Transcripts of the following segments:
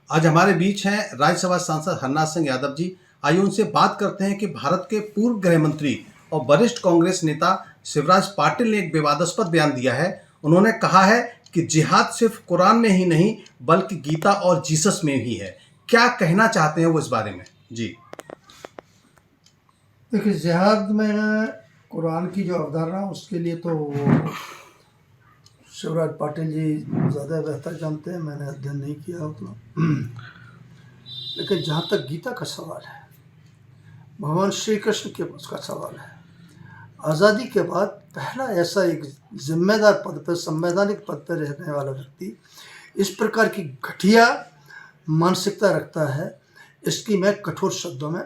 आज हमारे बीच हैं राज्यसभा सांसद हरनाथ सिंह यादव जी। आइए उनसे बात करते हैं कि भारत के पूर्व गृह मंत्री और वरिष्ठ कांग्रेस नेता शिवराज पाटिल ने एक विवादास्पद बयान दिया है। उन्होंने कहा है कि जिहाद सिर्फ कुरान में ही नहीं बल्कि गीता और जीसस में भी है। क्या कहना चाहते हैं वो इस बारे में? जी देखिए, जिहाद में कुरान की जो अवधारणा उसके लिए तो शिवराज पाटिल जी ज़्यादा बेहतर जानते हैं, मैंने अध्ययन नहीं किया उतना। लेकिन जहाँ तक गीता का सवाल है, भगवान श्री कृष्ण के उसका सवाल है, आज़ादी के बाद पहला ऐसा एक जिम्मेदार पद पर, संवैधानिक पद पर रहने वाला व्यक्ति इस प्रकार की घटिया मानसिकता रखता है, इसकी मैं कठोर शब्दों में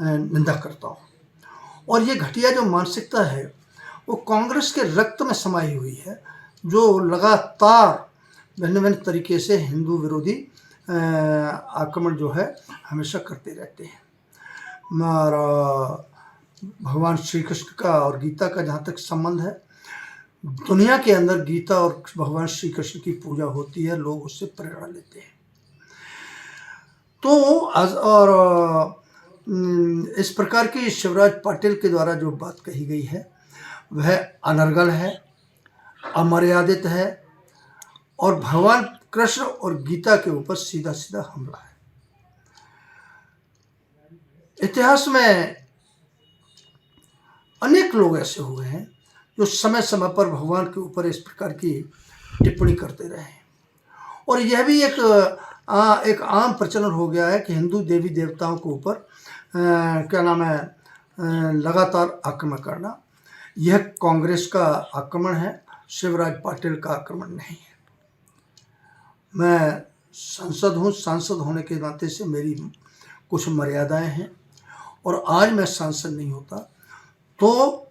निंदा करता हूँ। और ये घटिया जो मानसिकता है वो कांग्रेस के रक्त में समाई हुई है, जो लगातार भिन्न भिन्न तरीके से हिंदू विरोधी आक्रमण जो है हमेशा करते रहते हैं। और भगवान श्री कृष्ण का और गीता का जहाँ तक संबंध है, दुनिया के अंदर गीता और भगवान श्री कृष्ण की पूजा होती है, लोग उससे प्रेरणा लेते हैं। तो और इस प्रकार की शिवराज पाटिल के द्वारा जो बात कही गई है वह अनर्गल है, अमर्यादित है और भगवान कृष्ण और गीता के ऊपर सीधा सीधा हमला है। इतिहास में अनेक लोग ऐसे हुए हैं जो समय समय पर भगवान के ऊपर इस प्रकार की टिप्पणी करते रहे हैं। और यह भी एक आम प्रचलन हो गया है कि हिंदू देवी देवताओं के ऊपर लगातार आक्रमण करना। यह कांग्रेस का आक्रमण है, शिवराज पाटिल का आक्रमण नहीं है। मैं सांसद हूँ, सांसद होने के नाते से मेरी कुछ मर्यादाएं हैं, और आज मैं सांसद नहीं होता तो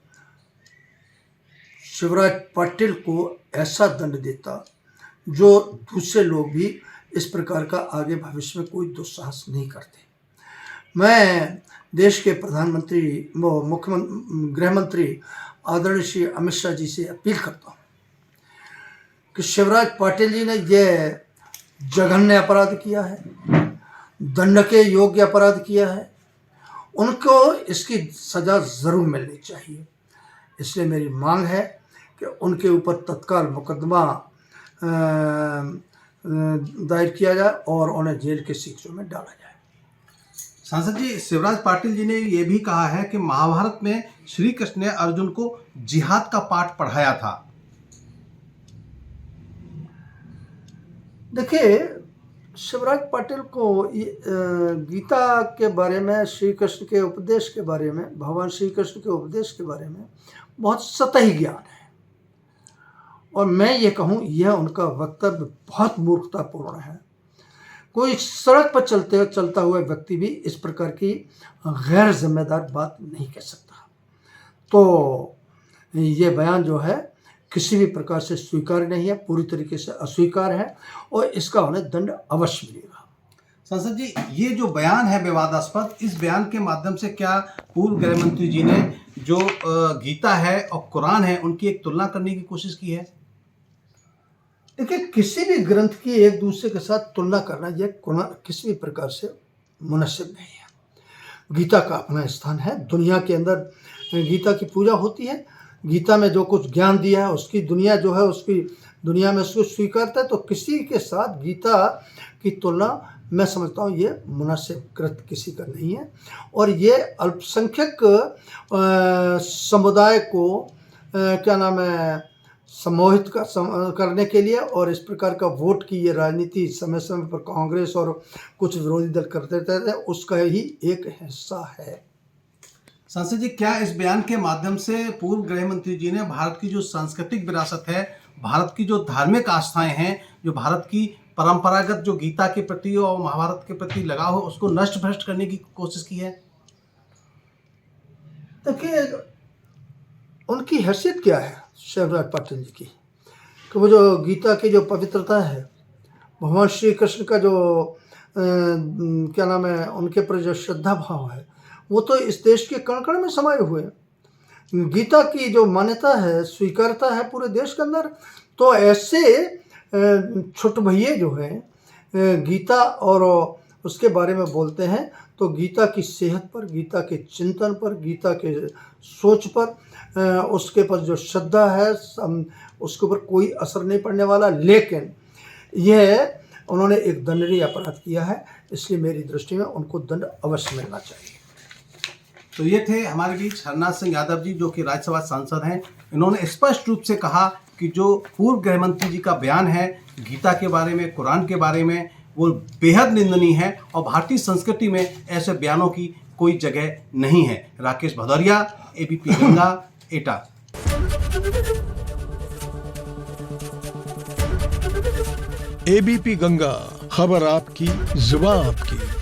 शिवराज पाटिल को ऐसा दंड देता जो दूसरे लोग भी इस प्रकार का आगे भविष्य में कोई दुस्साहस नहीं करते। मैं देश के प्रधानमंत्री मुख्यमंत्री गृह मंत्री आदरणीय श्री अमित शाह जी से अपील करता हूँ कि शिवराज पाटिल जी ने यह जघन्य अपराध किया है, दंड के योग्य अपराध किया है, उनको इसकी सज़ा ज़रूर मिलनी चाहिए। इसलिए मेरी मांग है कि उनके ऊपर तत्काल मुकदमा दायर किया जाए और उन्हें जेल के शिक्षों में डाला जाए। सांसद जी, शिवराज पाटिल जी ने ये भी कहा है कि महाभारत में श्री कृष्ण ने अर्जुन को जिहाद का पाठ पढ़ाया था। देखिए, शिवराज पाटिल को गीता के बारे में, श्री कृष्ण के उपदेश के बारे में, भगवान श्री कृष्ण के उपदेश के बारे में बहुत सतही ज्ञान है। और मैं ये कहूँ, यह उनका वक्तव्य बहुत मूर्खतापूर्ण है। कोई सड़क पर चलता हुआ व्यक्ति भी इस प्रकार की गैर जिम्मेदार बात नहीं कह सकता। तो ये बयान जो है किसी भी प्रकार से स्वीकार्य नहीं है, पूरी तरीके से अस्वीकार है, और इसका उन्हें दंड अवश्य मिलेगा। सांसद जी, ये जो बयान है विवादास्पद, इस बयान के माध्यम से क्या पूर्व गृह मंत्री जी ने जो गीता है और कुरान है उनकी एक तुलना करने की कोशिश की है? देखिए, किसी भी ग्रंथ की एक दूसरे के साथ तुलना करना यह किसी भी प्रकार से मुनासिब नहीं है। गीता का अपना स्थान है, दुनिया के अंदर गीता की पूजा होती है। गीता में जो कुछ ज्ञान दिया है उसकी दुनिया जो है उसकी दुनिया में उसको स्वीकारता है। तो किसी के साथ गीता की तुलना मैं समझता हूँ ये मुनासिब कृत किसी का नहीं है। और ये अल्पसंख्यक समुदाय को सम्मोहित करने के लिए और इस प्रकार का वोट की ये राजनीति समय समय पर कांग्रेस और कुछ विरोधी दल करते रहते हैं, उसका ही एक हिस्सा है। सांसद जी, क्या इस बयान के माध्यम से पूर्व गृह मंत्री जी ने भारत की जो सांस्कृतिक विरासत है, भारत की जो धार्मिक आस्थाएं हैं, जो भारत की परंपरागत जो गीता के प्रति और महाभारत के प्रति लगाव हो, उसको नष्ट भ्रष्ट करने की कोशिश की है? देखिए, उनकी हैसियत क्या है शिवराज पाटिल जी की, कि वो जो गीता की जो पवित्रता है, भगवान श्री कृष्ण का जो उनके पर जो श्रद्धा भाव है, वो तो इस देश के कण कण में समाये हुए हैं। गीता की जो मान्यता है, स्वीकारता है पूरे देश के अंदर। तो ऐसे छोट भैये जो हैं गीता और उसके बारे में बोलते हैं तो गीता की सेहत पर, गीता के चिंतन पर, गीता के सोच पर, उसके पर जो श्रद्धा है उसके ऊपर कोई असर नहीं पड़ने वाला। लेकिन यह उन्होंने एक दंडनीय अपराध किया है, इसलिए मेरी दृष्टि में उनको दंड अवश्य मिलना चाहिए। तो ये थे हमारे बीच हरनाथ सिंह यादव जी, जो कि राज्यसभा सांसद हैं। इन्होंने स्पष्ट रूप से कहा कि जो पूर्व गृह मंत्री जी का बयान है गीता के बारे में, कुरान के बारे में, वो बेहद निंदनीय है और भारतीय संस्कृति में ऐसे बयानों की कोई जगह नहीं है। राकेश भदौरिया, एबीपी गंगा, एटा। एबीपी गंगा, खबर आपकी, जुबान आपकी।